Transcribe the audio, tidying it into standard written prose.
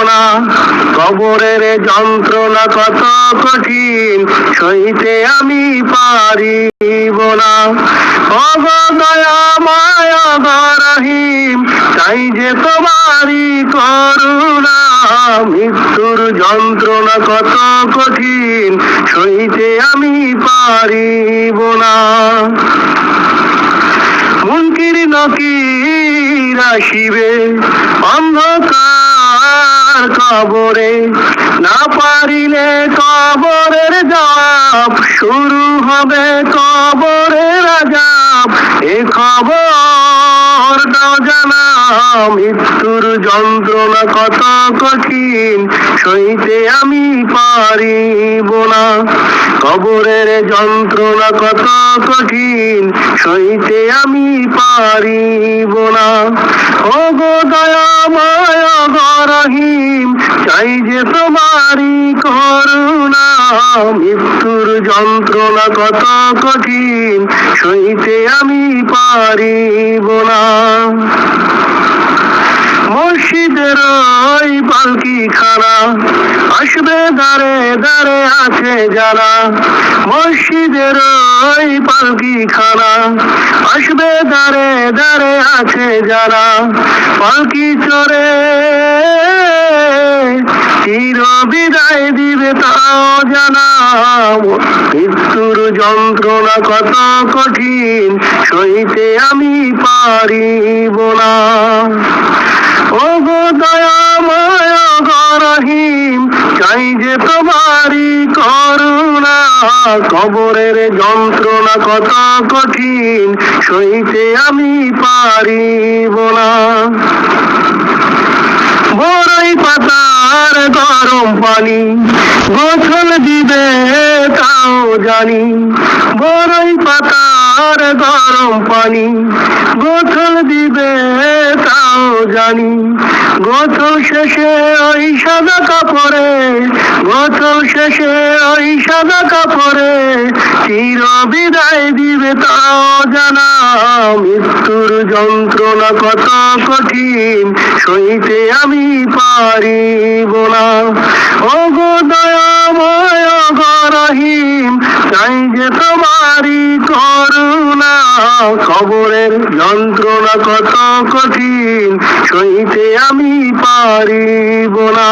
না। কবরের যন্ত্রণা কত কঠিন, সইতে আমি পারিব না। ওগো দয়াময় ওগো রহিম, চাই যে তোমারই করুণা। মৃত্যুর যন্ত্রণা কত কঠিন, সইতে আমি পারিব না। মুনকির নকির আসিবে অন্ধকার কবরে, না পারিলে কবরের জবাব, শুরু হবে কবরের আযাব। এ খবর দাও জানা, মৃত্যুর যন্ত্রণা কত কঠিন, সইতে আমি পারিব না। কবরের যন্ত্রণা কত কঠিন, সইতে আমি পারিব না। ওগো দয়াময় ওগো রহিম, চাই যে তোমারই করুণা। মৃত্যুর যন্ত্রণা কত কঠিন, সইতে আমি পারিব না। মসজিদের ওই পালকি খানা, আসবে দাঁড়ে দাঁড়ে আছে যারা। মসজিদের ওই পালকি খানা, আসবে দাঁড়ে দাঁড়ে আছে যারা। পালকি চড়ে চির বিদায় দিবে তাও জানা। মৃত্যুর যন্ত্রণা কত কঠিন, সইতে আমি পারিব না। ওগো দয়াময় ওগো রহিম, চাই যে তোমারই করুণা। কবরের যন্ত্রণা কত কঠিন, সইতে আমি পারিব না। বড়ই পাতার গরম পানি, গোসল দিবে তাও জানি। বড়ই পাতার গরম পানি, গোসল দিবে তাও জানি। গোসল শেষে ওই সাদা কাপড়ে, গোসল শেষে ওই সাদা কাপড়ে, চির বিদায় দিবে তাও জানা। মৃত্যুর যন্ত্রণা কত কঠিন, সইতে আমি পারিব না। ওগো দয়াময় ওগো রহিম, চাই যে তোমারই করুণা। কবরের যন্ত্রণা কত কঠিন, সইতে আমি পারিব না।